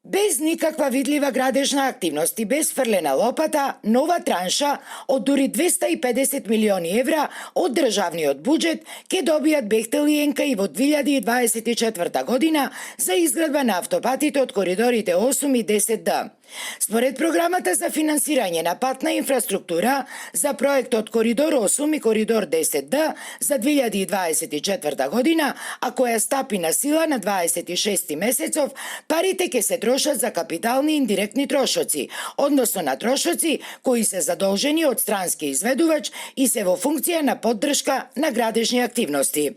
Без никаква видлива градежна активност и без фрлена лопата, нова транша од дури 250 милиони евра од државниот буџет ќе добијат Бехтел и ЕНК и во 2024 година за изградба на автопатите од коридорите 8 и 10Д. Според програмата за финансирање на патна инфраструктура за проектот Коридор 8 и Коридор 10Д за 2024 година, а која стапи на сила на 26 месецов, парите ќе се трошат за капитални и индиректни трошоци, односно на трошоци кои се задолжени од странски изведувач и се во функција на поддршка на градежни активности.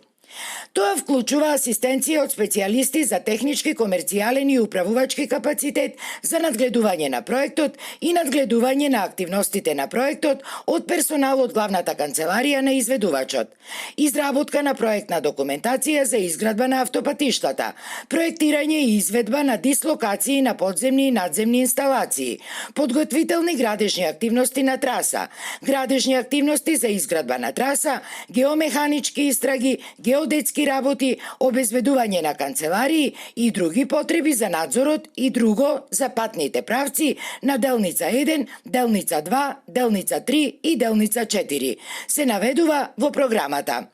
Тоа вклучува асистенција од специјалисти за технички, комерцијален и управувачки капацитет за надгледување на проектот и надгледување на активностите на проектот од персонал од главната канцеларија на изведувачот. Изработка на проектна документација за изградба на автопатиштата, проектирање и изведба на дислокации на подземни и надземни инсталации, подготвителни градежни активности на траса, градежни активности за изградба на траса, геомеханички истраги, геодетски работи, обезбедување на канцеларии и други потреби за надзорот и друго за патните правци на делница 1, делница 2, делница 3 и делница 4. Се наведува во програмата.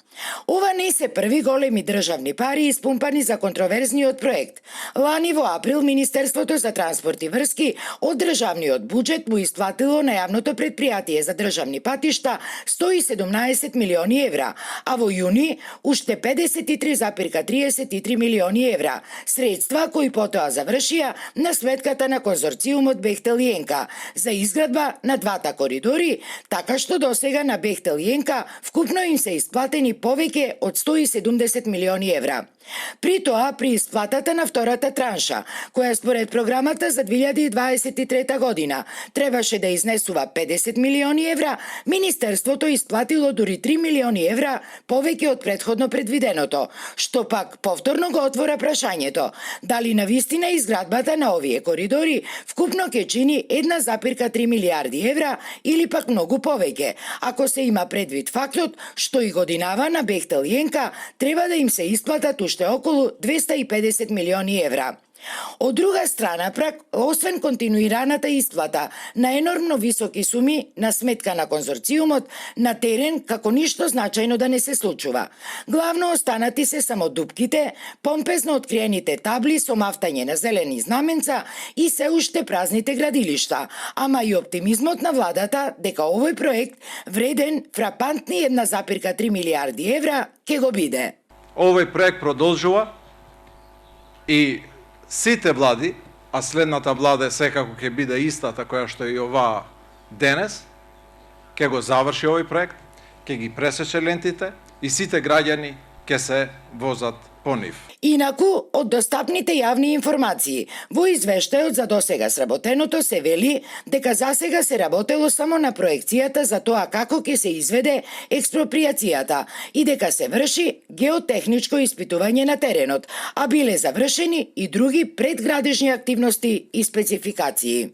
Ова не се први големи државни пари испумпани за контроверзниот проект. Лани во април Министерството за транспорт и врски од државниот буџет му исплатило на јавното претпријатие за државни патишта 117 милиони евра, а во јуни уште 53,33 милиони евра, средства кои потоа завршија на сметката на конзорциумот Бехтел и ЕНК за изградба на двата коридори, така што досега на Бехтел и ЕНК вкупно им се исплатени повеќе од 170 милиони евра. При тоа, при исплатата на втората транша, која според програмата за 2023 година требаше да изнесува 50 милиони евра, Министерството исплатило дури 3 милиони евра повеќе од претходно предвиденото, што пак повторно го отвора прашањето дали навистина изградбата на овие коридори вкупно ќе чини 1,3 милиарди евра или пак многу повеќе, ако се има предвид фактот што и годинава на Бехтел и ЕНК треба да им се исплатат уште околу 250 милиони евра. Од друга страна, освен континуираната исплата на енормно високи суми на сметка на конзорциумот, на терен како ништо значајно да не се случува. Главно останати се само дупките, помпезно откриените табли со мафтање на зелени знаменца и се уште празните градилишта, ама и оптимизмот на владата дека овој проект, вреден фрапантни 1,3 милиарди евра, ќе го биде. Овој проект продолжува и сите влади, а следната влада секако ќе биде истата која што и оваа денес, ќе го заврши овој проект, ќе ги пресече лентите и сите граѓани ќе се возат по нив. Инаку, од достапните јавни информации, во извештајот за досега сработеното се вели дека засега се работело само на проекцијата за тоа како ќе се изведе експроприацијата и дека се врши геотехничко испитување на теренот, а биле завршени и други предградежни активности и спецификации.